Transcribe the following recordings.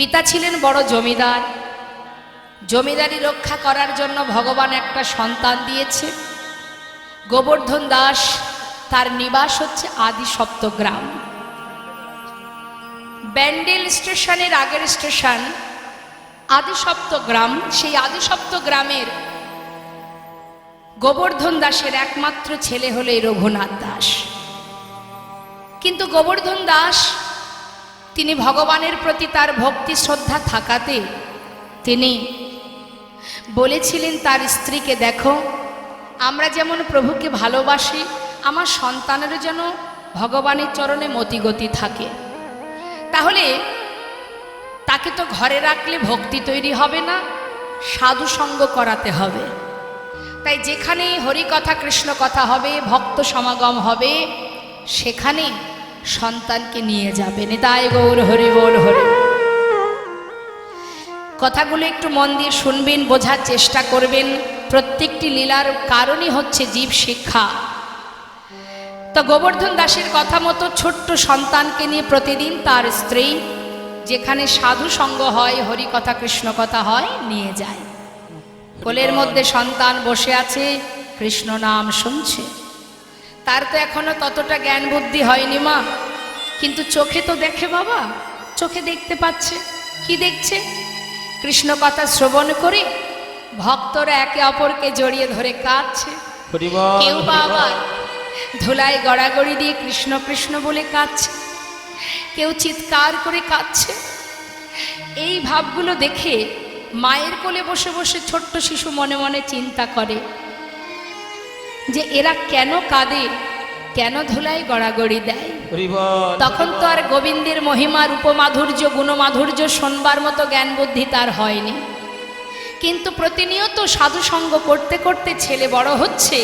পিতা ছিলেন বড় জমিদার। জমিদারি রক্ষা করার জন্য ভগবান একটা সন্তান দিয়েছে। গোবর্ধন দাস, তার নিবাস হচ্ছে আদি সপ্তগ্রাম। ব্যান্ডেল স্টেশনের আগের স্টেশন আদি সপ্তগ্রাম। সেই আদি সপ্তগ্রামের গোবর্ধন দাসের একমাত্র ছেলে হলো এই রঘুনাথ দাস। কিন্তু গোবর্ধন দাস তিনি ভগবানের প্রতি তার ভক্তি শ্রদ্ধা থাকাতে তিনি বলেছিলেন তার স্ত্রীকে, দেখো আমরা যেমন প্রভুকে ভালোবাসি, আমার সন্তানেরও যেন ভগবানের চরণে মতিগতি থাকে। তাহলে তাকে তো ঘরে রাখলে ভক্তি তৈরি হবে না, সাধু সঙ্গ করাতে হবে। তাই যেখানে হরি কথা কৃষ্ণ কথা হবে, ভক্ত সমাগম হবে, সেখানে সন্তানকে নিয়ে যাবে। নিতাই গৌর হরি বল হরি। কথাগুলো একটু মন দিয়ে শুনবেন, বোঝার চেষ্টা করবেন। প্রত্যেকটি লীলার কারণই হচ্ছে জীব শিক্ষা। তো গোবর্ধন দাসের কথা মতো ছোট্ট সন্তানকে নিয়ে প্রতিদিন তার স্ত্রী যেখানে সাধু সঙ্গ হয়, হরি কথা কৃষ্ণ কথা হয়, নিয়ে যায়। কোলের মধ্যে সন্তান বসে আছে, কৃষ্ণ নাম শুনছে। তার তো এখনো ততটা জ্ঞান বুদ্ধি হয়নি মা, কিন্তু চোখে তো দেখে বাবা, চোখে দেখতে পাচ্ছে। কি দেখছে? কৃষ্ণ কথা শ্রবণ করে ভক্তরা একে অপরকে জড়িয়ে ধরে কাঁদছে। কেউ বাবা ধুলায় গড়াগড়ি দিয়ে কৃষ্ণ কৃষ্ণ বলে কাঁদছে, কেউ চিৎকার করে কাঁদছে। এই ভাবগুলো দেখে মায়ের কোলে বসে বসে ছোট্ট শিশু মনে মনে চিন্তা করে যে এরা কেন কাঁদে, কেন ধুলায় গড়াগড়ি দেয়। তখন তো আর গোবিন্দের মহিমা রূপমাধুর্য গুণমাধুর্য শোনবার মতো জ্ঞান বুদ্ধি তার হয়নি। কিন্তু প্রতিনিয়ত সাধু সঙ্গ করতে করতে ছেলে বড় হচ্ছে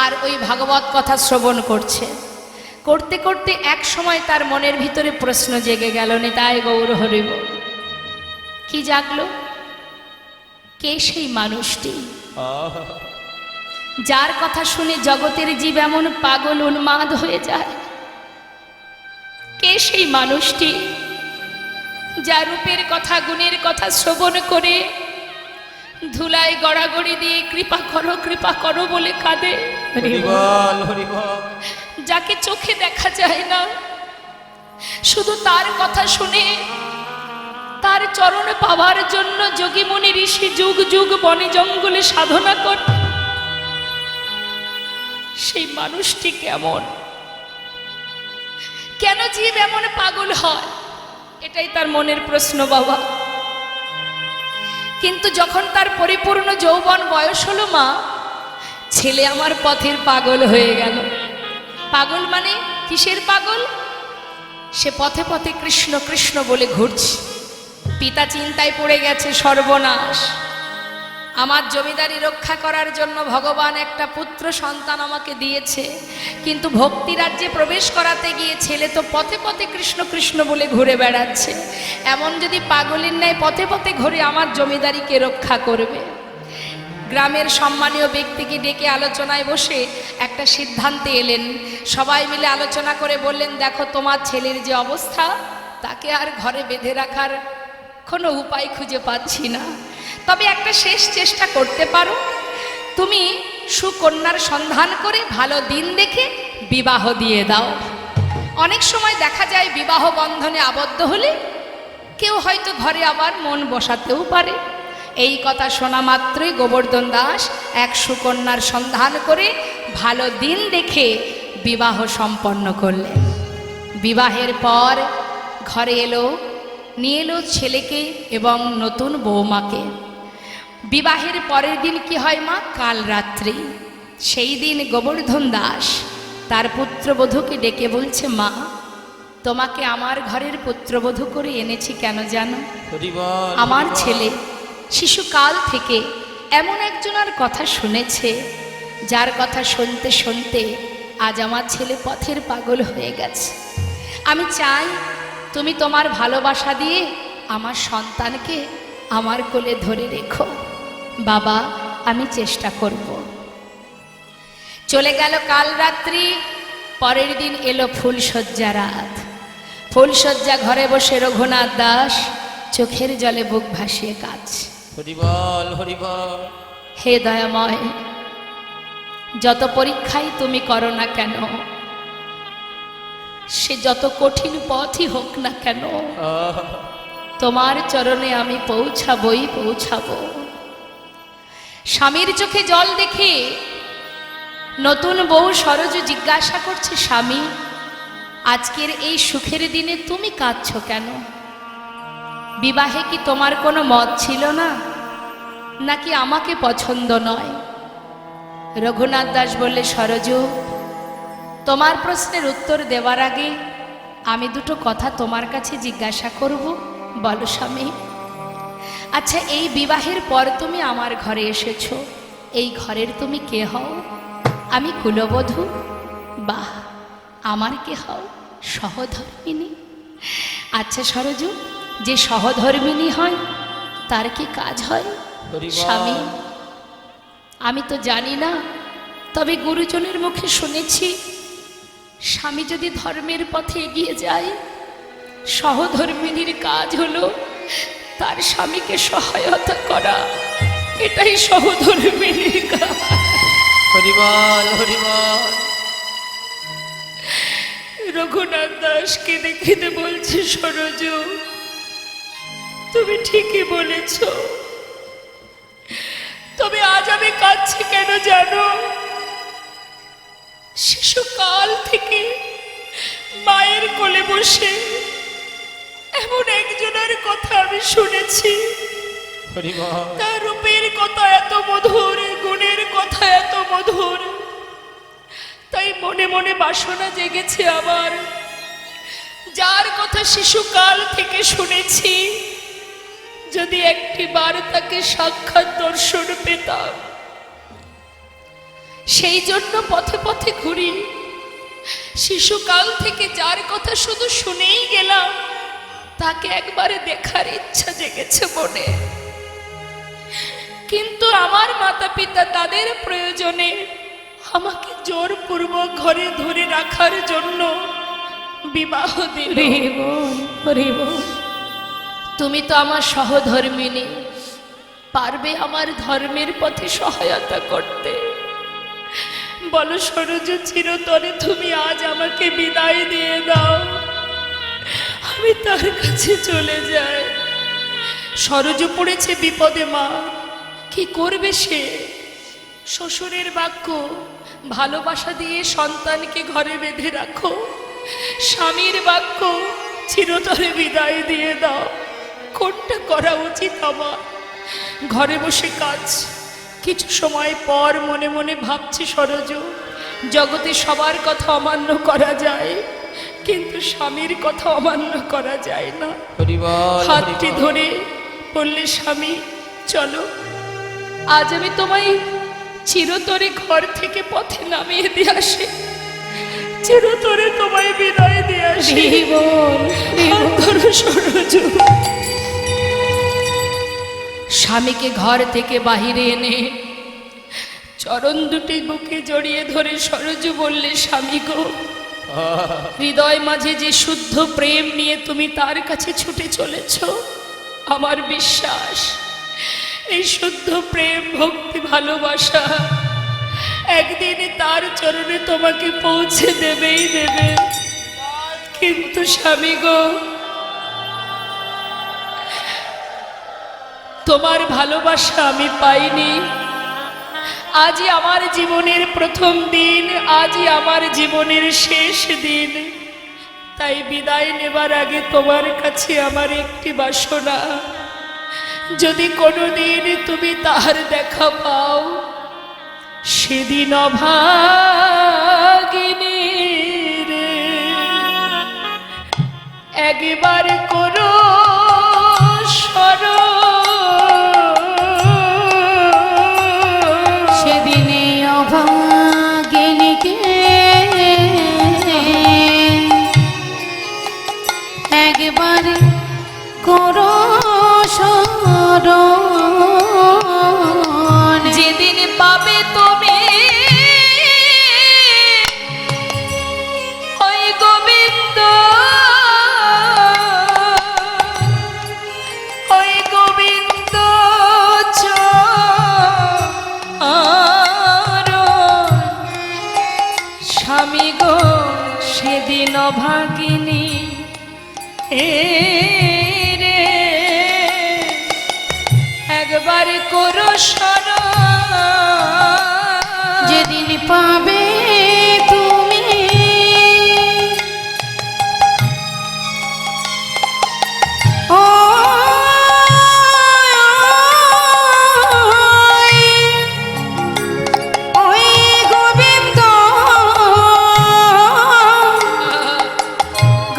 আর ওই ভাগবত কথা শ্রবণ করছে। করতে করতে এক সময় তার মনের ভিতরে প্রশ্ন জেগে গেল, নিতাই গৌর হরি বল। কি জাগলো? কে সেই মানুষটি যার কথা শুনে জগতের জীব এমন পাগল উন্মাদ হয়ে যায়? কে সেই মানুষটি যার রূপের কথা গুণের কথা শ্রবণ করে ধুলায় গড়াগড়ি দিয়ে কৃপা করো বলে কাঁদে? যাকে চোখে দেখা যায় না, শুধু তার কথা শুনে তার চরণ পাওয়ার জন্য যোগী মুনি ঋষি যুগ যুগ বনে জঙ্গলে সাধনা করে। সেই মানুষটি কেমন? কেন জীব এমন পাগল হয়? এটাই তার মনের প্রশ্ন বাবা। কিন্তু যখন তার পরিপূর্ণ যৌবন বয়স হলো মা, ছেলে আমার পথের পাগল হয়ে গেল। পাগল মানে কিসের পাগল? সে পথে পথে কৃষ্ণ কৃষ্ণ বলে ঘুরছে। পিতা চিন্তায় পড়ে গেছে, সর্বনাশ, আমার জমিদারি রক্ষা করার জন্য ভগবান একটা পুত্র সন্তান আমাকে দিয়েছে, কিন্তু ভক্তি রাজ্যে প্রবেশ করাতে গিয়ে ছেলে তো পথে পথে কৃষ্ণ কৃষ্ণ বলে ঘুরে বেড়াচ্ছে। এমন যদি পাগলের ন্যায় পথে পথে ঘুরে আমার জমিদারিকে রক্ষা করবে। গ্রামের সম্মানীয় ব্যক্তিকে ডেকে আলোচনায় বসে একটা সিদ্ধান্তে এলেন। সবাই মিলে আলোচনা করে বললেন, দেখো তোমার ছেলের যে অবস্থা, তাকে আর ঘরে বেঁধে রাখার কোনো উপায় খুঁজে পাচ্ছি না। তবে একটা শেষ চেষ্টা করতে পারো, তুমি সুকন্যার সন্ধান করে ভালো দিন দেখে বিবাহ দিয়ে দাও। অনেক সময় দেখা যায় বিবাহ বন্ধনে আবদ্ধ হলে কেউ হয়তো ঘরে আবার মন বসাতেও পারে। এই কথা শোনা মাত্রই গোবর্ধন দাস এক সুকন্যার সন্ধান করে ভালো দিন দেখে বিবাহ সম্পন্ন করলেন। বিবাহের পর ঘরে নিয়ে এলো ছেলেকে এবং নতুন বৌমাকে। বিবাহের পরের দিন কি হয় মা? কাল রাত্রি। সেই দিন গোবর্ধন দাস তার পুত্রবধূকে ডেকে বলছে, মা তোমাকে আমার ঘরের পুত্রবধূ করে এনেছি কেন জানো? আমার ছেলে শিশুকাল থেকে এমন একজনের কথা শুনেছে, যার কথা শুনতে শুনতে আজ আমার ছেলে পথের পাগল হয়ে গেছে। আমি চাই তুমি তোমার ভালোবাসা দিয়ে আমার সন্তানকে আমার কোলে ধরে রেখো। বাবা আমি চেষ্টা করব। চলে গেল কাল রাত্রি। পরের দিন এলো ফুলশয্যা রাত। ফুলশয্যা ঘরে বসে রঘুনাথ দাস চোখের জলে বুক ভাসিয়ে কাজ। হরি বল, হরি বল। হে দয়াময়, যত পরীক্ষাই তুমি করো না কেন, সে যত কঠিন পথই হোক না কেন, তোমার চরণে আমি পৌঁছাবই পৌঁছাবো। স্বামীর চোখে জল দেখে নতুন বউ সরজু জিজ্ঞাসা করছে, স্বামী আজকের এই সুখের দিনে তুমি কাঁদছো কেন? বিবাহে কি তোমার কোনো মত ছিল না, নাকি আমাকে পছন্দ নয়? রঘুনাথ দাস বললে, সরজু তোমার প্রশ্নের উত্তর দেওয়ার আগে আমি দুটো কথা তোমার কাছে জিজ্ঞাসা করব। বলো স্বামী। আচ্ছা, এই বিবাহের পর তুমি আমার ঘরে এসেছো, এই ঘরের তুমি কে হও? আমি কুলবধূ? বাহ, আমার কে হও? সহধর্মিনী। আচ্ছা সরজু, যে সহধর্মিনী হয় তার কি কাজ হয়? স্বামী আমি তো জানি না, তবে গুরুজনের মুখে শুনেছি স্বামী যদি ধর্মের পথে এগিয়ে যায়, সহধর্মিনীর কাজ হলো তার স্বামীকে সহায়তা করা। এটাই সহধর্মিনীর কাজ। হরি বল, হরি বল। রঘুনাথ দাস কেঁদে কেঁদে বলছে, সরজু তুমি ঠিকই বলেছ, তবে আজ আমি কাঁদছি কেন জানো? শিশুকাল থেকে মায়ের কোলে বসে এমন একজনের কথা আমি শুনেছি, তার রূপের কথা এত মধুর, গুণের কথা এত মধুর, তাই মনে মনে বাসনা জেগেছে আমার, যার কথা শিশুকাল থেকে শুনেছি, যদি একটি বার তাকে সাক্ষাৎ দর্শন পেতাম। সেই জন্য পথে পথে ঘুরি, শিশুকাল থেকে যার কথা শুধু শুনেই গেলাম, তাকে একবারে দেখার ইচ্ছা জেগেছে মনে। কিন্তু আমার মাতা পিতা তাদের প্রয়োজনে আমাকে জোরপূর্বক ঘরে ধরে রাখার জন্য বিবাহ দিল। তুমি তো আমার সহধর্মিনী, পারবে আমার ধর্মের পথে সহায়তা করতে? বলো সরজু, চিরতরে তুমি আজ আমাকে বিদায় দিয়ে দাও, আমি তার কাছে চলে যাই। সরজু পড়েছে বিপদে মা, কি করবে সে? শ্বশুরের বাক্য, ভালোবাসা দিয়ে সন্তানকে ঘরে বেঁধে রাখো, স্বামীর বাক্য, চিরতরে বিদায় দিয়ে দাও। কোনটা করা উচিত আমার? ঘরে বসে কাজ। কিছু সময় পর মনে মনে ভাবছি, সরজু জগতে সবার কথা অমান্য করা যায়, কিন্তু স্বামীর কথা অমান্য করা যায় না। হাতটি ধরে বললে, স্বামী চলো, আজ আমি তোমায় চিরতরে ঘর থেকে পথে নামিয়ে দিয়ে আসি, চিরতরে তোমায় বিদায় দিয়ে আসি। সরজু স্বামীকে ঘর থেকে বাহিরে এনে চরণ দুটি বুকে জড়িয়ে ধরে সরজু বললে, স্বামী গো, হৃদয় মাঝে যে শুদ্ধ প্রেম নিয়ে তুমি তার কাছে ছুটে চলেছ, আমার বিশ্বাস এই শুদ্ধ প্রেম, ভক্তি, ভালোবাসা একদিন তার চরণে তোমাকে পৌঁছে দেবেই দেবে। কিন্তু স্বামী গো, তোমার ভালোবাসা আমি পাইনি। আজই আমার জীবনের প্রথম দিন, আজই আমার জীবনের শেষ দিন, তাই বিদায় নেবার আগে তোমার কাছে আমার একটি বাসনা, যদি কোনোদিন তুমি তার দেখা পাও, সেদিন অভাগিনী রে একবার করো স্মরণ, সেদিনে অভাগিনীকে একবার করো স্মরণ, যেদিন পাবে তুমি ওই গোবিন্দ করো স্মরণ। যেদিন পাবে তুমি ও ওই গোবিন্দ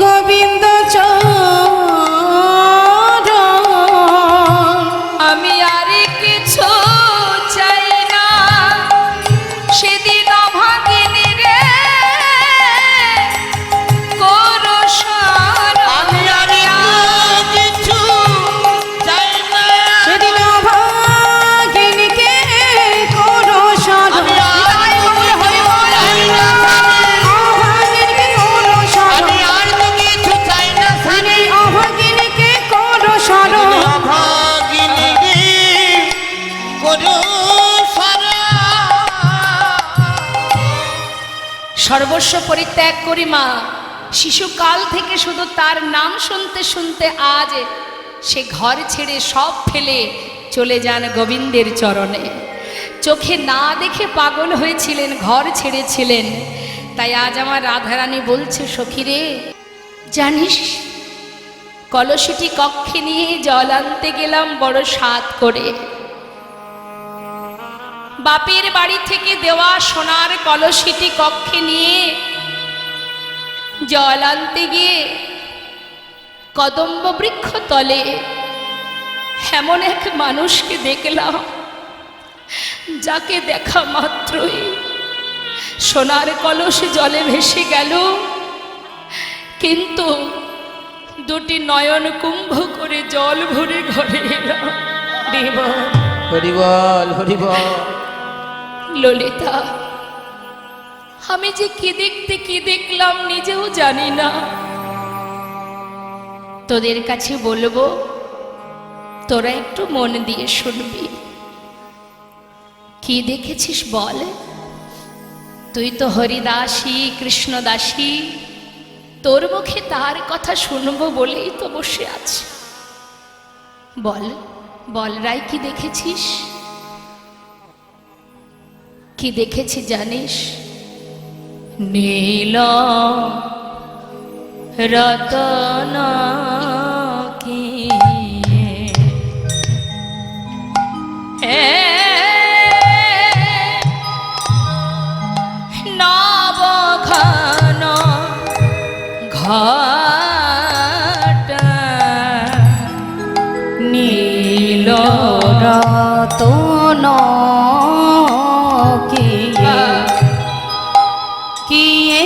গোবিন্দ চরণ আমি আর কিছু চাই না, সেদিন অভাগিনী রে করো স্মরণ। আমি আর কিছু চাই না, সেদিন অভাগিনীকে করো স্মরণ। আমি আর অভাগিনীকে করো স্মরণ। আমি আর কিছু চাই না, সেদিন অভাগিনীকে করো স্মরণ। অভাগিনী রে করো স্মরণ। সর্বস্ব পরিত্যাগ করি মা, শিশুকাল থেকে শুধু তার নাম শুনতে শুনতে আজ সে ঘর ছেড়ে সব ফেলে চলে যান গোবিন্দের চরণে। চোখে না দেখে পাগল হয়েছিলেন, ঘর ছেড়েছিলেন, তাই আজ আমার রাধারানী বলছে, সখী রে জানিস কলসিটি কক্ষে নিয়ে জল আনতে গেলাম বড় স্বাদ করে। বাপের বাড়ি থেকে দেওয়া সোনার কলসিটি কক্ষে নিয়ে জল আনতে গিয়ে কদম্ব বৃক্ষ তলে এমন এক মানুষকে দেখলাম, যাকে দেখা মাত্রই সোনার কলস জলে ভেসে গেল, কিন্তু দুটি নয়ন কুম্ভ করে জল ভরে ঘরে এলাম। হরি বল, হরি বল। ললিতা, আমি যে কি দেখতে কি দেখলাম নিজেও জানি না, তোদের কাছে বলবো, তোরা একটু মন দিয়ে শুনবি। কি দেখেছিস বল? তুই তো হরিদাসী কৃষ্ণদাসী, তোর মুখে তার কথা শুনবো বলেই তো বসে আছি। বল বল রাই, কি দেখেছিস? কি দেখেছি জানিস? নীল রতন কি নবঘন ঘট নীল রতন কিয়ে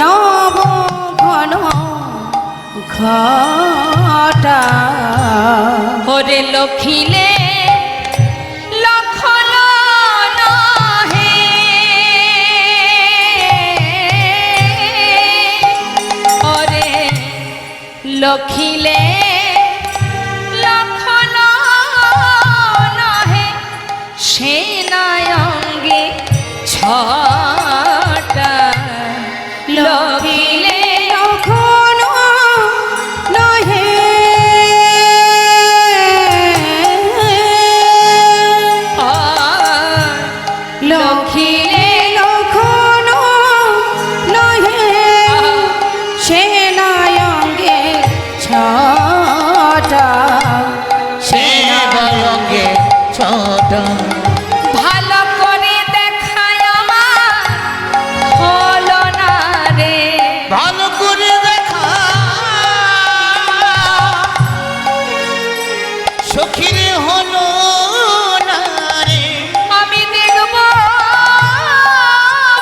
নব ঘন ঘটা ওরে লখিলে লক্ষণ নহে, ওরে লখিলে লক্ষণ নহে, সেনায়ঙ্গে ছটা লখিলে লক্ষণ নহে, লক্ষিলে লক্ষণ নহে, সেনায়ঙ্গে ছটা সেনায়ঙ্গে ছটা। ভালো করে দেখায় আমার হলো না রে, ভালো করে দেখা সখীরে হলো না রে। আমি দেখব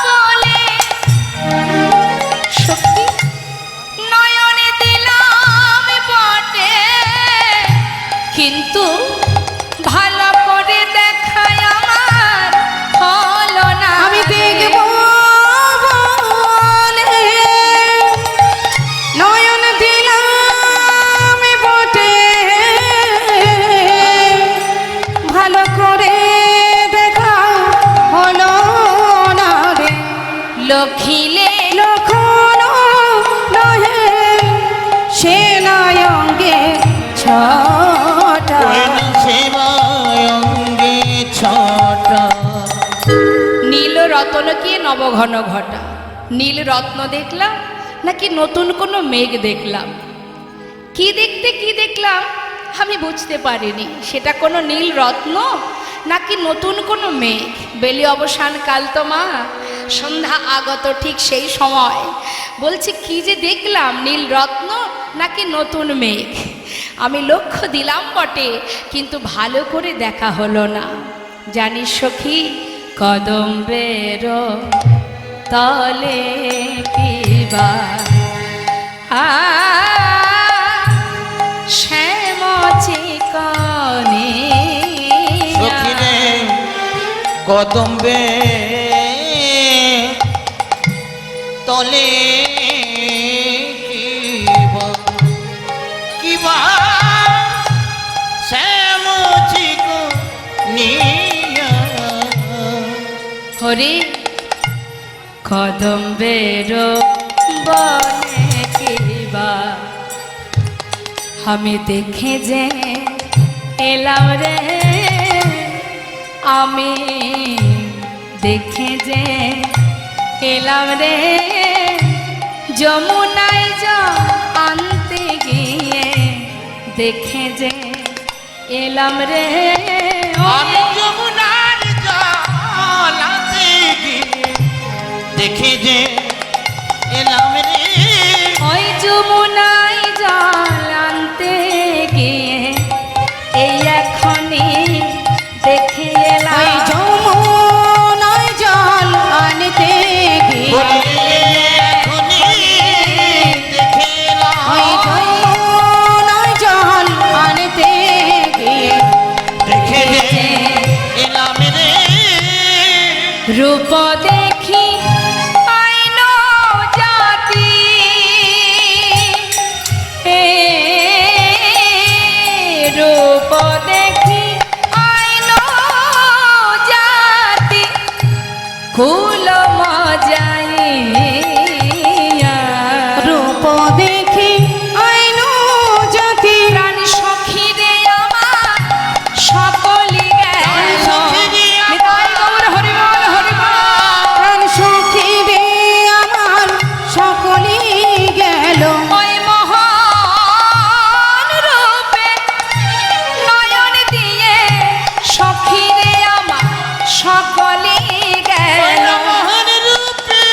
বলে সত্যি নয়নে দিলাম বটে, কিন্তু ভালো করে দেখায় আমার হলো না। আমি দেখব বলে নয়ন দিলাম বটে, ভালো করে দেখা হলো না রে, লখিলে লক্ষণ নহে, সেনায়ঙ্গে ছটা রতনকে নবঘন ঘটা। নীল রত্ন দেখলাম নাকি নতুন কোনো মেঘ দেখলাম? কি দেখলাম আমি বুঝতে পারিনি। সেটা কোনো নীল রত্ন নাকি নতুন কোনো মেঘ। বেলি অবসান কাল তো মা, সন্ধ্যা আগত ঠিক সেই সময়। বলছি কি যে দেখলাম, নীল রত্ন নাকি নতুন মেঘ? আমি লক্ষ্য দিলাম বটে, কিন্তু ভালো করে দেখা হলো না। জানিস সখী, কদম্বের তলে কিবা শ্যাম চিকনে সখিরে কদম্বে তলে কিবা শ্যাম চিকনিয়া। হরে কদম্বের বনে কিবা আমি দেখে যে এলাম রে, আমি দেখে যে এলাম রে, যমুনায় জল আনতে গিয়ে দেখে যে এলাম রে। আমি যমুনার জল আনতে গিয়ে দেখে যে এলাম রে। ওই যমুনায় জল আনতে গিয়ে এই এখনই দেখে এলাম। ওই যমুনায় জল আনতে গিয়ে ওই যমুনায় জল আনতে গিয়ে দেখে যে এলাম রে। রূপ দেখি আইন জাতি, রূপ দেখি আইন জাতি, কুল মজাইয়া রূপ দেখি আইন জাতি, প্রাণ সখী রে আমার সকলি গেল। নিতাই গৌর হরি বল হরি বল। প্রাণ সখী রে আমার সকলেই গেল। ওই মহান রূপে নয়ন দিয়ে সখী রে আমার সকলি গেল। মহান রূপে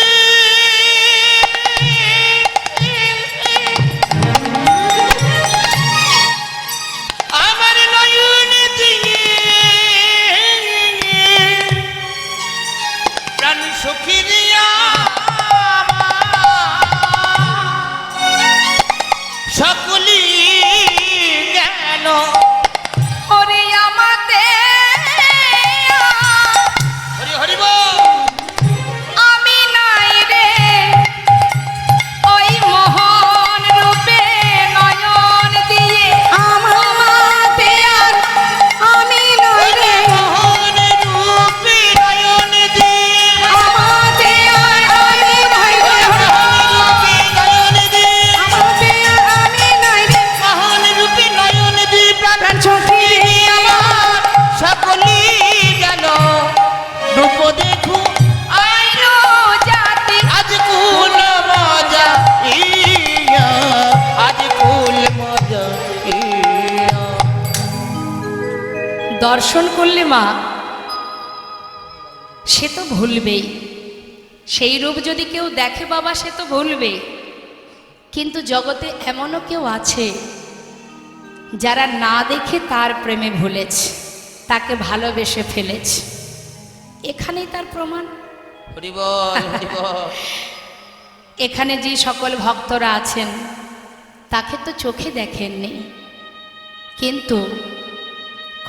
আমার নয়ন দিয়ে প্রাণ সখী দিয়া সকলি গেল। হরি আমাতে হরি হরি বল। আমি নাই রে, ওই মহান রূপে নয়ন দিয়ে আমাতে আর আমি নই রে, মহান রূপে নয়ন দিয়ে আমাতে আর আমি নই রে, রূপে নয়ন দিয়ে আমাতে আর আমি নই রে, মহান রূপে নয়ন দিয়ে প্রাণ সখী রে আমার সকলি গেল। রূপ দেখু আইন জাতি, আজ কুল মজা ইয়া, আজ কুল মজা ইয়া। দর্শন করলে মা সে তো ভুলবেই। সেই রূপ যদি কেউ দেখে বাবা, সে তো ভুলবেই। কিন্তু জগতে এমনও কেউ আছে যারা না দেখে তার প্রেমে ভুলেছে, তাকে ভালোবেসে ফেলেছে। এখানেই তার প্রমাণ। হরি বল হরি বল। এখানে যে সকল ভক্তরা আছেন তাকে তো চোখে দেখেননি, কিন্তু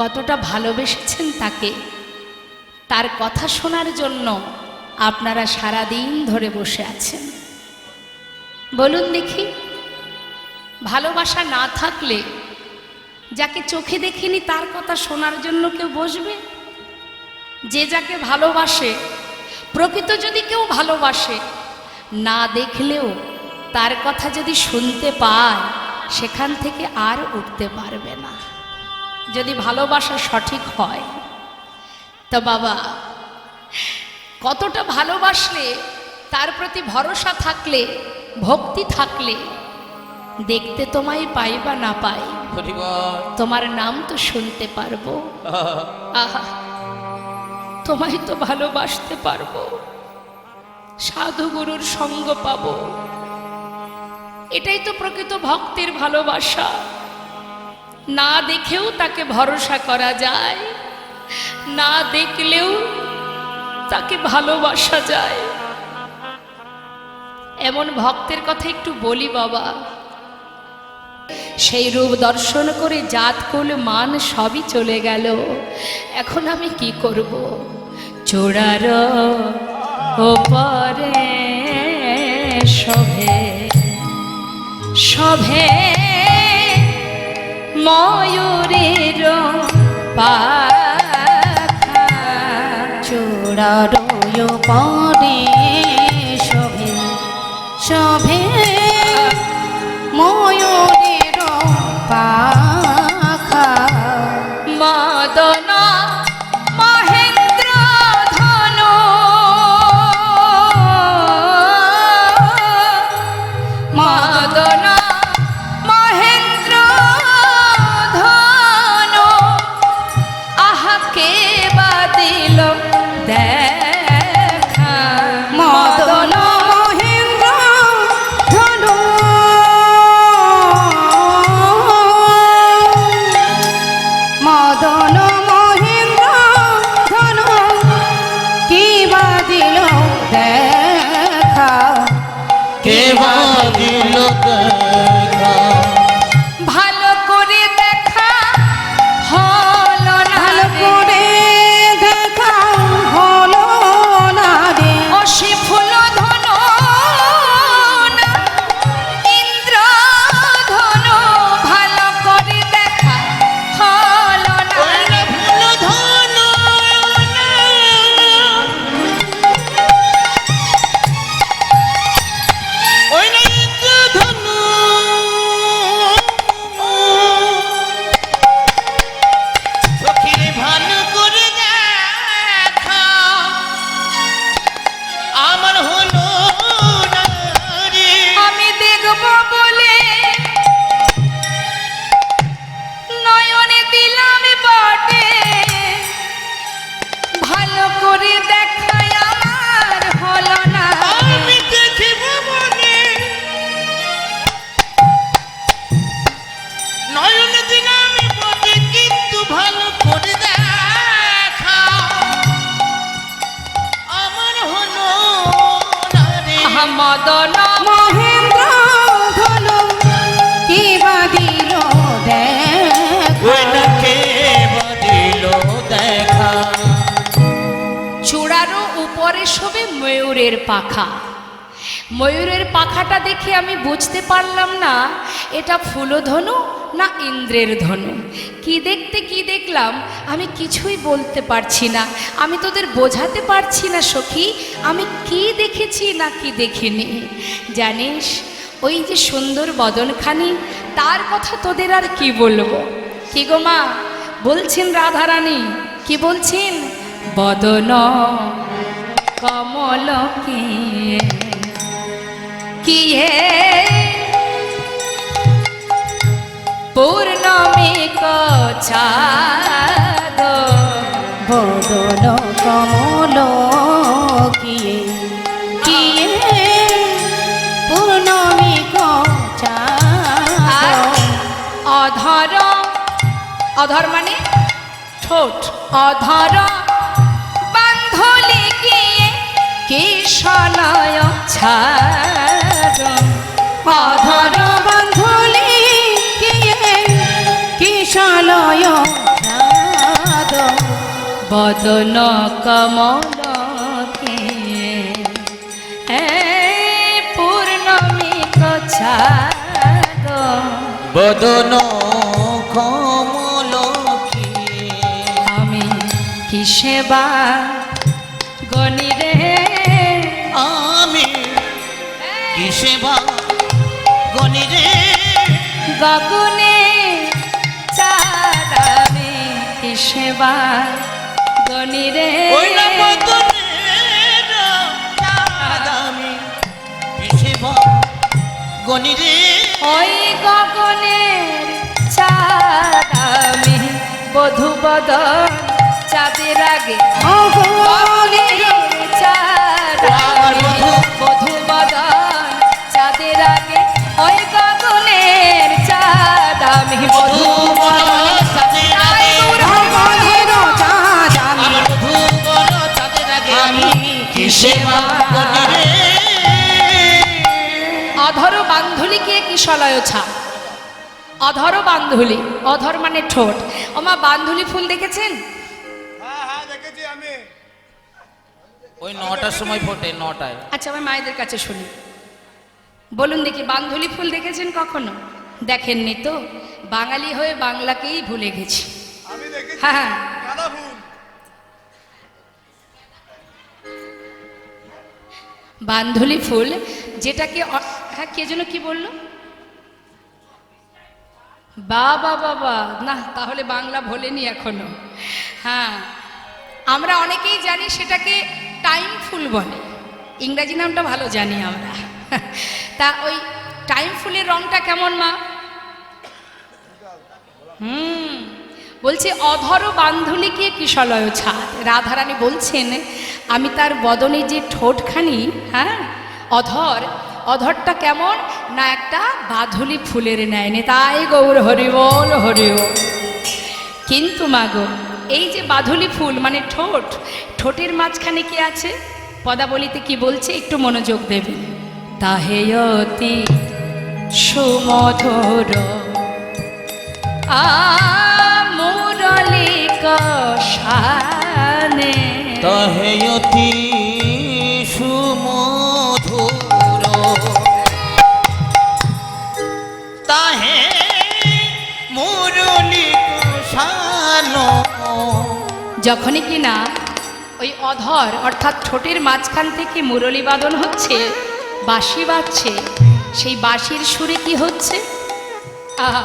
কতটা ভালোবেসেছেন তাকে, তার কথা শোনার জন্য আপনারা সারা দিন ধরে বসে আছেন। বলুন দেখি, ভালোবাসা না থাকলে যাকে চোখে দেখিনি তার কথা শোনার জন্য কেউ বসবে? যে যাকে ভালোবাসে, প্রকৃত যদি কেউ ভালোবাসে, না দেখলেও তার কথা যদি শুনতে পায়, সেখান থেকে আর উঠতে পারবে না। যদি ভালোবাসা সঠিক হয় তো বাবা, কতটা ভালোবাসলে, তার প্রতি ভরসা থাকলে, ভক্তি থাকলে দেখতে তোমায় পাই বা না পাই, হরি বল। তোমার নাম তো শুনতে পারবো। আহা, তোমায় তো ভালোবাসতে পারবো, সাধু গুরুর সঙ্গ পাবো। এটাই তো প্রকৃত ভক্তের ভালোবাসা। না দেখেও তাকে ভরসা করা যায়, না দেখলেও তাকে ভালোবাসা যায়। এমন ভক্তের কথা একটু বলি বাবা। সেই রূপ দর্শন করে জাত কুল মান সবই চলে গেল। এখন আমি কি করব? চূড়ার ওপরে শোভে শোভে ময়ূরের পাখা। চূড়ার পরে শোভে শোভে ময়ূরের পাখা। মদন মহেন্দ্র ধনু মদন মহেন্দ্র ধনু আহাকে বাদিল দেখা। মদন মহেন্দ্র ধনু মদন মহেন্দ্র ধনু কি বাজিল দেখা। কে বাজিল দেখা। ভালো করে দেখা হলো না ভালো রে। করে দেখা হলো না রে। অসি ফুল ধনু না ইন্দ্র ধনু, ভালো করে দেখা হলো না ওই রে। না ফুল ধনু না। ওই না ইন্দ্র ধনু। সখীরে ভালো করে দেখা আমার হলো না রে। আমি দেখব বলে নয়নে দিলাম বটে, ভালো করে দেখাই আমার হলো না। আমি দেখিব মনে নয়ন দিলাম বটে, কিন্তু ভালো করে দেখা আমার হলো না রে। আহা মদন মহেন্দ্র ধনু কি বাজিল দেখা। ওই না কে বাজিল দেখা। চূড়ারও উপরে শোভে ময়ূরের পাখা। ময়ূরের পাখাটা দেখে আমি বুঝতে পারলাম না এটা ফুলধনু না ইন্দ্রের ধনু। কি দেখতে কি দেখলাম আমি কিছুই বলতে পারছি না। আমি তোদের বোঝাতে পারছি না সখী আমি কি দেখেছি না কি দেখিনি। জানিস ওই যে সুন্দর বদনখানি, তার কথা তোদের আর কি বলবো। কি গো মা বলছেন রাধারানী, কি বলছেন? বদন কমল কি হে পূর্ণমী কছাদ। বদন কমল কিয়ে কিয়ে পূর্ণমী আর অধর, অধর মানে ঠোঁট, অধর বান্ধলি গিয়ে কৃষ্ণয় ছাড়। অধর বান্ধলি কিয়ে কিশলয় বদন কমল কে পূর্ণমী কছাদ। বদন কমল কি আমি কি সেবা গনি রে, আমি কি সেবা গনি রে। গগনে চাঁদামে কি সেবা গনি রে। ওই না বদনের গনি রে ওই গগনের চাঁদ আমি বধূ বদন চাঁদের আগে গগনের চাঁদ আমি বধূ বদন চাঁদের আগে ওই গগনের চাঁদ আমি বধূ বদন চাঁদের আগে গগনের চাঁদ আমি আমার বধূ বড় চাঁদের আগে আমি কিসে মা গনি রে অধর বান্ধুলিকে কিশলয় ছা অধর বান্ধুলি অধর মানে ঠোঁট ওমা বান্ধুলি ফুল দেখেছেন ওই 9টার সময় ফোটে 9টায় আচ্ছা আমি মায়েদের কাছে শুনি বলুন দেখি বান্ধুলি ফুল দেখেছেন কখনো দেখেননি তো বাঙালি হয়ে বাংলাকেই ভুলে গেছি হ্যাঁ হ্যাঁ বান্ধুলি ফুল যেটাকে হ্যাঁ কে যেন কি বললো বাবা বাবা না তাহলে বাংলা ভোলেনি এখনো হ্যাঁ আমরা অনেকেই জানি সেটাকে টাইম ফুল বলে ইংরাজি নামটা ভালো জানি আমরা তা ওই টাইম ফুলের রংটা কেমন মা বলছে অধর বান্ধুলিকে কিশলয় ছাদ রাধারানী বলছেন আমি তার বদনে যে ঠোঁটখানি হ্যাঁ অধরটা কেমন না একটা বাধুলি ফুলের ন্যায় তাই গৌর হরিবল হরিবল কিন্তু মাগো এই যে বাধুলি ফুল মানে ঠোঁটের মাঝখানে কি আছে পদাবলিতে কি বলছে একটু মনোযোগ দেবেন তাহেয়তি সুমধুর মুরলি কষানে তাহেয়তি সুমধুর তাহে মুরলি কষানো যখনই কি না ওই অধর অর্থাৎ ঠোঁটের মাঝখান থেকে মুরলি বাদন হচ্ছে বাঁশি বাজছে সেই বাঁশির সুরে কি হচ্ছে আহা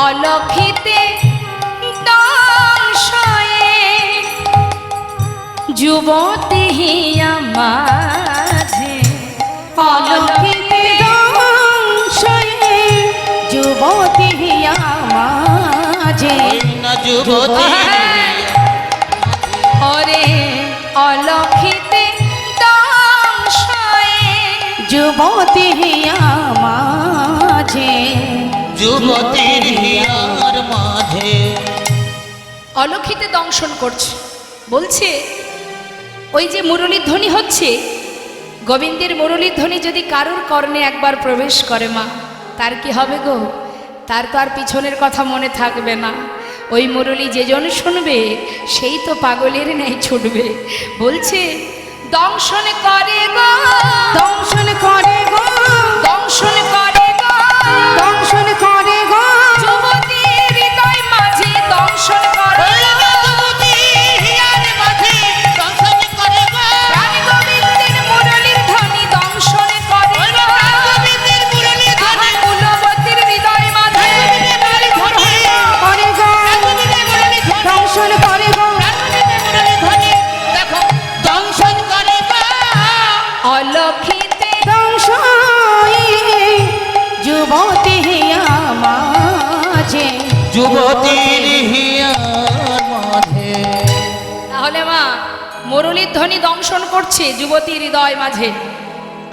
অলক্ষিতে দংশয়ে যুবতী হিয়া মাঝে অলক্ষিতে দংশয়ে যুবতী হিয়া মাঝে না যুবতী ওরে অলক্ষিতে দংশয়ে যুবতী হিয়া মাঝে যুবতীর হিয়ার মাঝে অলক্ষিতে দংশন করছে বলছে ওই যে মুরলীর ধ্বনি হচ্ছে গোবিন্দের মুরলীর ধ্বনি যদি কারোর কর্ণে একবার প্রবেশ করে মা তার কি হবে গো তার তো আর পিছনের কথা মনে থাকবে না ওই মুরলী যেজন শুনবে সেই তো পাগলের ন্যায় ছুটবে বলছে দংশন করে গো দংশন করে গো দংশন করে গো দংশন করে গো যুবতীর হৃদয় মাঝে দংশন করে প্রাণ গোবিন্দের মুরলীর ধ্বনি দংশন করে আহা, কুলবতীর হৃদয় মাঝে করে গো দংশন করে গো অলক্ষিতে দংশয়ে যুবতী হিয়া মাঝে যুবতীর হিয়ার মাঝে তাহলে মা মুরলীর ধ্বনি দংশন করছে যুবতীর হৃদয় মাঝে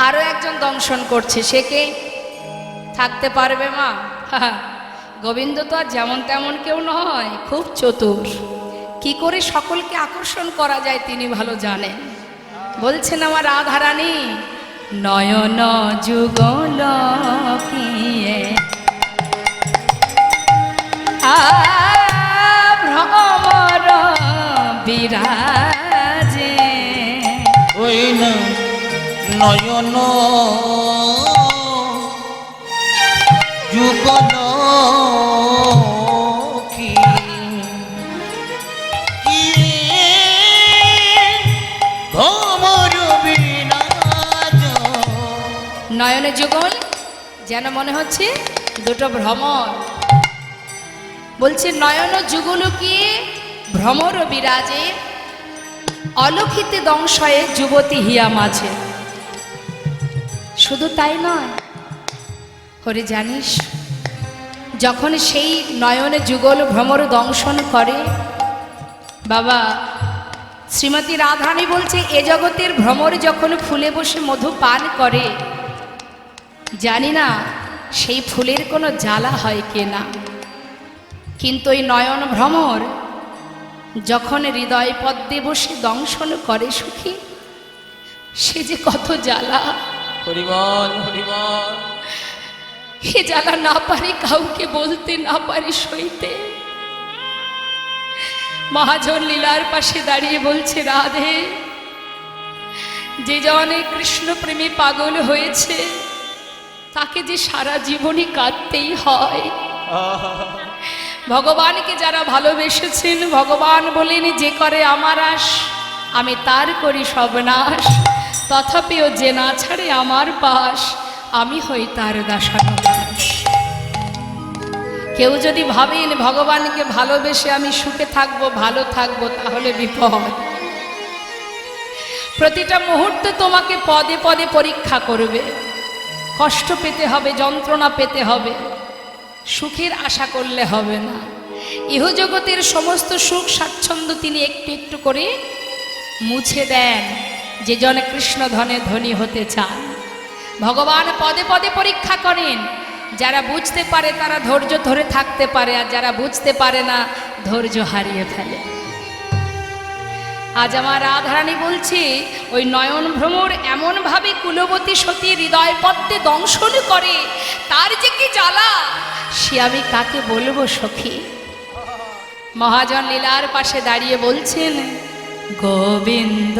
আরো একজন দংশন করছে সে কে থাকতে পারবে মা গোবিন্দ তো আর যেমন তেমন কেউ নয় খুব চতুর কি করে সকলকে আকর্ষণ করা যায় তিনি ভালো জানেন বলছেন আমার রাধারানী নয়ন যুগল কিয়ে ভ্রমর বিরাজে ওই না নয়ন যুগল কি ভ্রমর বিরাজ নয়নে যুগল যেন মনে হচ্ছে দুটো ভ্রমর বলছে নয়ন যুগল কি ভ্রমর বিরাজে অলক্ষিতে দংশয়ে যুবতী হিয়া মাঝে শুধু তাই নয় ওরে জানিস, যখন সেই নয়নে যুগল ভ্রমর দংশন করে, বাবা শ্রীমতী রাধারানী বলছে এ জগতের ভ্রমর যখন ফুলে বসে মধু পান করে, জানি না সেই ফুলের কোনো জ্বালা হয় কিনা, কিন্তু ওই নয়ন ভ্রমর যখন হৃদয় পদ্মে বসে দংশন করে সুখী, সে যে কত জ্বালা। হরিবল হরিবল। এ জ্বালা না পারি কাউকে বলতে, না পারি সইতে। মহাজন লীলার পাশে দাঁড়িয়ে বলছে, রাধে, যে জনে কৃষ্ণ প্রেমে পাগল হয়েছে তাকে যে সারা জীবনই কাঁদতেই হয়। ভগবানকে যারা ভালোবেসেছেন, ভগবান বলেন যে করে আমার আশ আমি তার করি সর্বনাশ, তথাপিও যে না ছাড়ে আমার পাশ আমি হই তার দাসানুদাস। কেউ যদি ভাবেন ভগবানকে ভালোবেসে আমি সুখে থাকবো, ভালো থাকবো, তাহলে বিপদ। প্রতিটা মুহূর্তে তোমাকে পদে পদে পরীক্ষা করবে, কষ্ট পেতে হবে, যন্ত্রণা পেতে হবে, সুখের আশা করলে হবে না। ইহজগতের সমস্ত সুখ স্বাচ্ছন্দ্য তিনি একটু একটু করে মুছে দেন যে জনে কৃষ্ণ ধনে ধনী হতে চান। ভগবান পদে পদে পরীক্ষা করেন, যারা বুঝতে পারে তারা ধৈর্য ধরে থাকতে পারে, আর যারা বুঝতে পারে না ধৈর্য হারিয়ে ফেলে। আজ আমার রাধারানী বলছে ওই নয়ন ভ্রমর এমনভাবে কুলবতী সতী হৃদয় পদ্মে দংশন করে, তার যে কি জ্বালা সে আমি কাকে বলবো সখী। মহাজন লীলার পাশে দাঁড়িয়ে বলছেন, গোবিন্দ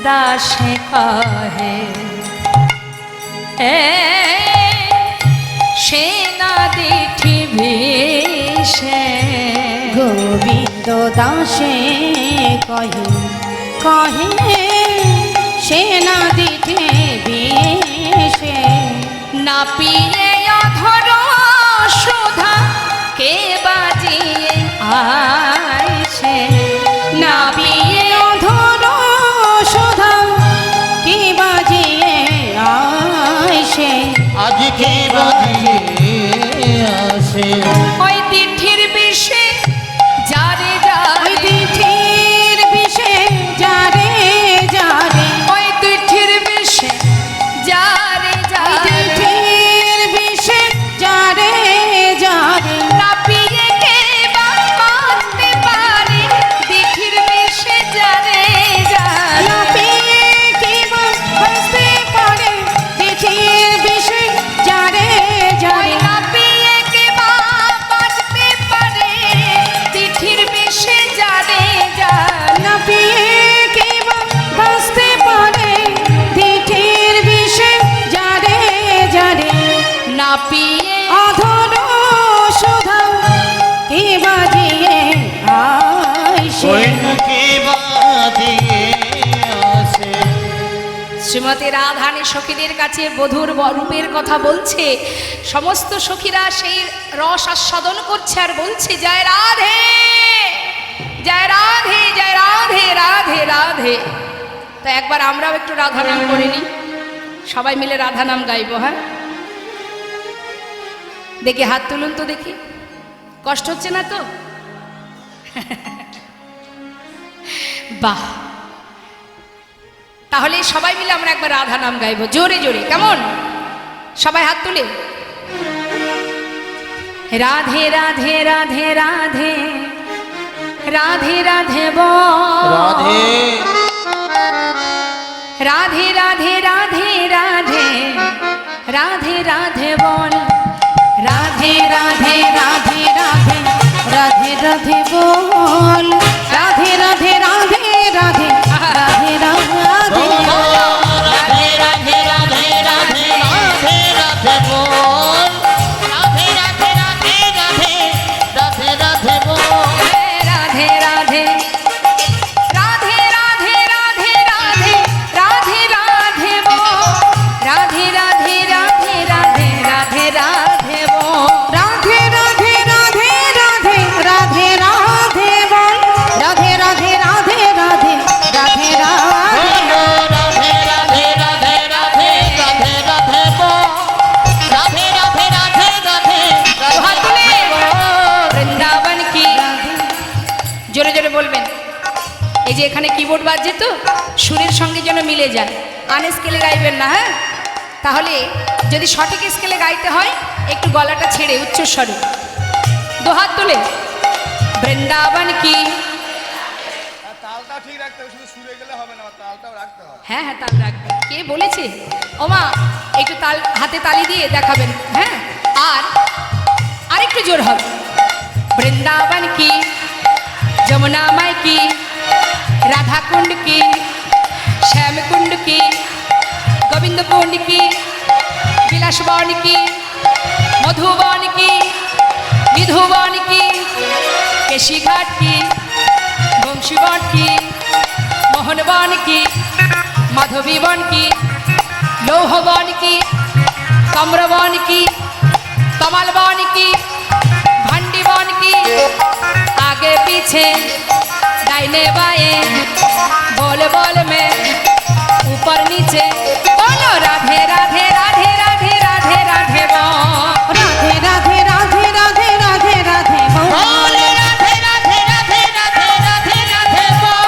দাসে কহে সে না দেখি ভেসে। গোবিন্দ দাসে কহে কহে সে না দিতে বিষে। না পিয়ে অধর সুধা কে বাজিয়ে আইছে, না পিয়ে অধর সুধা কি বাজিয়ে আইসে। আজকে বাজিয়ে আসে ওই তিঠির বিষে যারে ওই যারে, তিথির বিষে যারে যারে, ওই তিঠির বিষে যারে ওই যারে, তিথির বিষে যারে যারে। না পিয়ে কে বা বাঁচতে পারে, তিঠির বিষে যারে যারে। না পেয়ে কি বাঁচতে পারে, তিথির বিষে যারে যারে। না পিয়ে কে বা বাঁচতে পারে, তিঠির বিষে যারে যারে। না পেয়ে কি বাঁচতে পারে, তিথির বিষে যারে যারে। না পিয়ে অধর সুধা কি বাজিয়ে আইসে। কে বাজিয়ে আসে। শ্রীমতী রাধারানী সখীদের কাছে বধূর রূপের কথা বলছে, সমস্ত সখীরা সেই রস আস্বাদন করছে আর বলছে, জয় রাধে জয় রাধে জয় রাধে রাধে রাধে। তো একবার আমরাও একটু রাধা নাম করে নিই, সবাই মিলে রাধা নাম গাইবো। হ্যাঁ, দেখি হাত তুলুন তো দেখি, কষ্ট হচ্ছে না তো? বাহ, তাহলে সবাই মিলে আমরা একবার রাধা নাম গাইবো জোরে জোরে, কেমন? সবাই হাত তুলে রাধে রাধে রাধে রাধে রাধে রাধে বল, রাধে রাধে রাধে রাধে রাধে রাধে রাধে বল, রাধে রাধে রাধে রাধে রাধে রাধে বল, রাধে রাধে রাধে রাধে রাধে রাধে। রাধে রাধে রাধে রাধে রাধে রাধে বল, রাধে রাধে রাধে রাধে রাধে রাধে বল, রাধে রাধে রাধে রাধে রাধে রাধে রাধে রাধে বল, রাধে রাধে রাধে রাধে রাধে কিবোর্ড বাজছে তো, সুরের সঙ্গে যেন মিলে যায়। আনস্কেলে গাইবেন না, হ্যাঁ? তাহলে যদি সঠিক স্কেলে গাইতে হয় একটু গলাটা ছেড়ে উচ্চস্বরে দুহাত তুলে বৃন্দাবন কি। তালটা ঠিক রাখতে হবে, শুধু সুরে গেলে হবে না, তালটাও রাখতে হবে। হ্যাঁ হ্যাঁ, তাল রাখবে। কে বলেছে? ওমা একটু তাল হাতে তালি দিয়ে দেখাবেন, হ্যাঁ? আর আরেকটু জোর হবে। বৃন্দাবন কি, যমুনা মাই কি, রাধা কুণ্ড কি, শ্যাম কুণ্ড কি, গোবিন্দ কুণ্ড কি, বিলাস বন কি, মধুবন কি, বিধুবন কি, কেশিঘাট কি, বংশীবন কি, মোহনবন কি, মাধবীবন কি, লৌহবন কি, কম্রবন কি, কমলবন কি, ভণ্ডীবন কি, आगे पीछे दाहिने बाएं बोल बोल में ऊपर नीचे बोलो राधे राधे राधे राधे राधे राधे बोल। राधे राधे राधे राधे राधे राधे बोल। बोले राधे राधे राधे राधे राधे राधे बोल।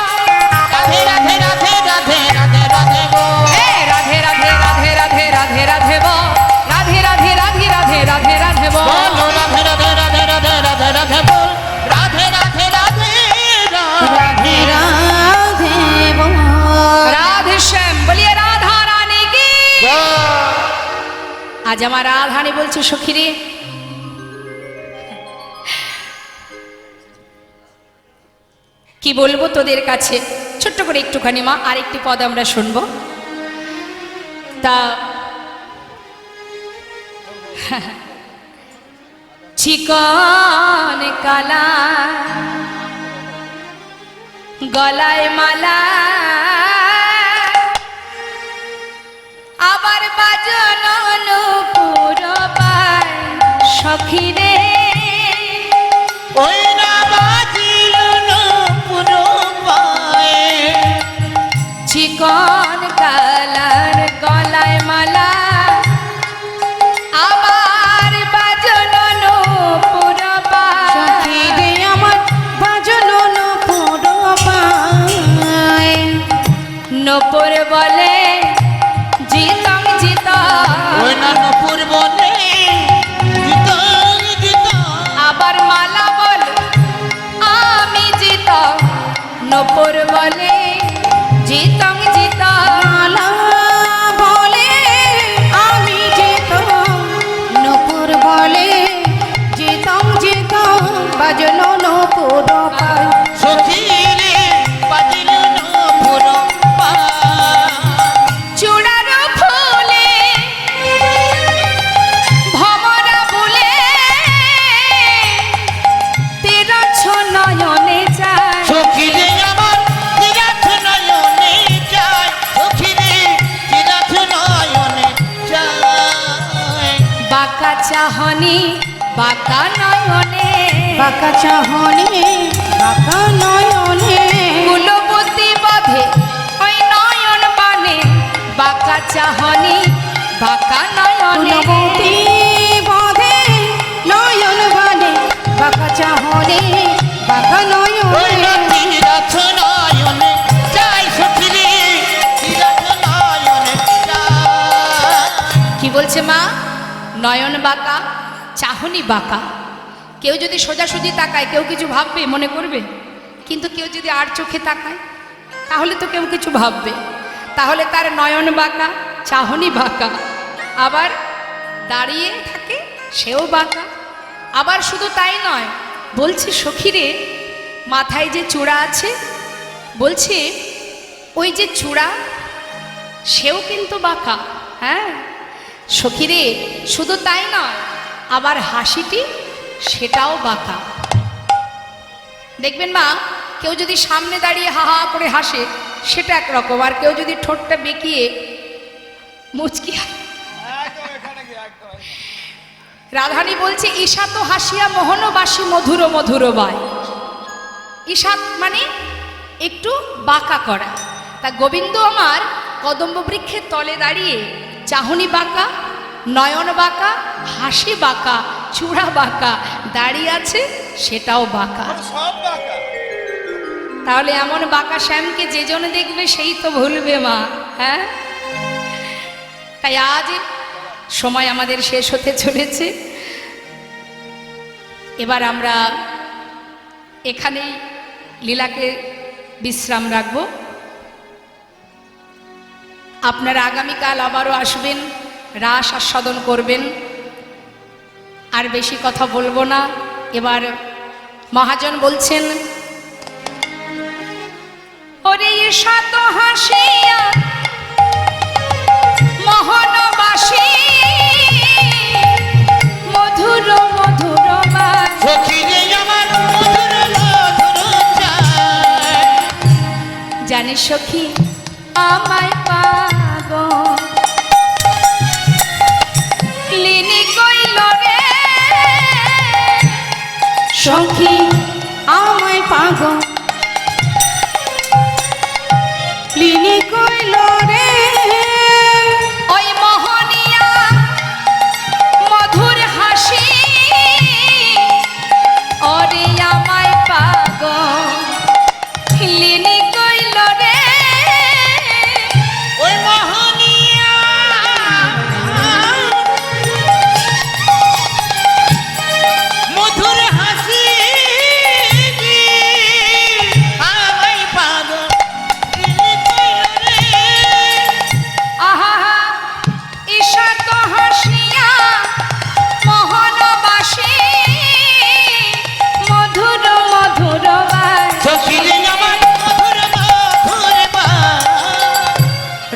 राधे राधे राधे राधे राधे राधे बोल। हे राधे राधे राधे राधे राधे राधे बोल। राधे राधे राधे राधे राधे राधे बोल। बोलो राधे राधे राधे राधे राधे राधे बोल। राधे राधे राधे राधे राधे बोल। राधे श्याम बोलिए राधा रानी की। আজ আমার রাধারানী বলছে সখীরে, কি বলবো তোদের কাছে, ছোট্ট করে একটুখানি মা আরেকটি পদ আমরা শুনবো। তা চিকন কালা গলায় মালা আবার বাজন পুরবাই সখীরে ওই না বাজিল না পুরো পায়ে। চিকন কালার গলায় মালা আবার বাজন পুরবাই সখী রে আমার বাজলো নূপুর পায়। নপুর বলে জিতং জিত ওই না নপুর বলে গীতা গীতা। আবার মালা বল আমি জিত নপুর বলে জিতং জিত মালা বলে আমি যেতাম, নূপুর বলে যেতাম যেতাম, বাজলো নূপুর পায়। সখী রে বাজিল না পুরো পায়ে। চূড়ার ফুলে ভমরা বলে তেরছ নয়নে যায় সখী রে আমার তিরাথ নয়নে যায়। সখী রে তিরাথ নয়নে যায়। বাঁকা চাহনি বাঁকা নয়নে বাঁকা চাহনি বাঁকা নয়নে, কুলবতী বাঁধে ওই নয়ন বানে বাঁকা চাহনি বাঁকা নয়নে ফুলবতী বাঁধে নয়ন বানে, বাঁকা চাহনি বাঁকা ওই না নয়নে। তিরাথ নয়নে যায়। সখী রে তিরাথ নয়নে যায়। কি বলছে মা? নয়ন বাঁকা চাহনি বাঁকা। কেউ যদি সোজাসুজি তাকায় কেউ কিছু ভাববে মনে করবে, কিন্তু কেউ যদি আর চোখে তাকায় তাহলে তো কেউ কিছু ভাববে। তাহলে তার নয়ন বাঁকা চাহনি বাঁকা, আবার দাঁড়িয়ে থাকে সেও বাঁকা। আবার শুধু তাই নয়, বলছে সখীরে মাথায় যে চূড়া আছে, বলছে ওই যে চূড়া সেও কিন্তু বাঁকা। হ্যাঁ সখীরে শুধু তাই নয়, আবার হাসিটি সেটাও বাঁকা। দেখবেন মা, কেউ যদি সামনে দাঁড়িয়ে হা হা করে হাসে সেটা একরকম, আর কেউ যদি ঠোঁটটা বেঁকিয়ে মুচকি একদম এখানে গিয়ে একদম। রাধানী বলছে ঈশা তো হাসিয়া মোহনবাসী মধুর মধুর বয়। ঈশাত মানে একটু বাঁকা করা। তা গোবিন্দ আমার কদম্ব বৃক্ষের তলে দাঁড়িয়ে চাহনি বাঁকা, নয়ন বাঁকা, হাসি বাঁকা, চূড়া বাঁকা, দাঁড়িয়ে আছে সেটাও বাঁকা। সব বাঁকা। তাহলে এমন বাঁকা শ্যামকে যে জন দেখবে সেই তো ভুলবে মা। হ্যাঁ, তাই আজ সময় আমাদের শেষ হতে চলেছে। এবার আমরা এখানেই লীলাকে বিশ্রাম রাখব। আপনারা আগামীকাল আবারও আসবেন, রাস আস্বাদন করবেন। আর বেশি কথা বলবো না। এবার মহাজন বলছেন, ওরে সাত হাসিয়া মোহনবাসী মধুর মধুর বাস। সখী রে আমার মধুর মধুর চায়। জানিস সখী আমায় পাগল লিনি কইল রে, সখী আমায় পাগল লিনি কইল রে, ওই মোহনিয়া মধুর হাসি ওরে আমায় পাগল লিনি কইল রে। ওই মোহনিয়া মধুর হাসি আমায় পাগল কইল রে। আহা ঈশা তো হাসিয়া মোহনবাসী মধুর মধুর বাস। সখী রে আমার মধুর মধুর বাস।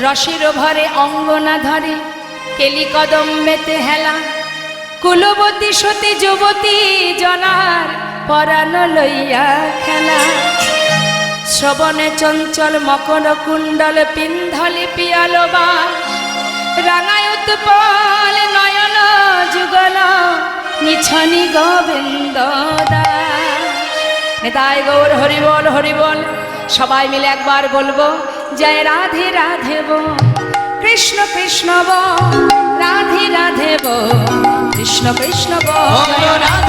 রসের ভরে অঙ্গনা ধরে কেলি কদম্বেতে হেলা, কুলবতী সতী যুবতী জনার পরাণ লইয়া খেলা। শ্রবণে চঞ্চল মকর কুণ্ডল পিন্ধলে পিয়ালো বাস, রাঙায় উৎপল নয়ন যুগল নিছনি গোবিন্দ দাস। নেতায় গৌর হরিবল হরিবল। সবাই মিলে একবার বলবো, জয় রাধে রাধে বল, কৃষ্ণ কৃষ্ণ বল, রাধে রাধে বল, কৃষ্ণ কৃষ্ণ বল। রাধে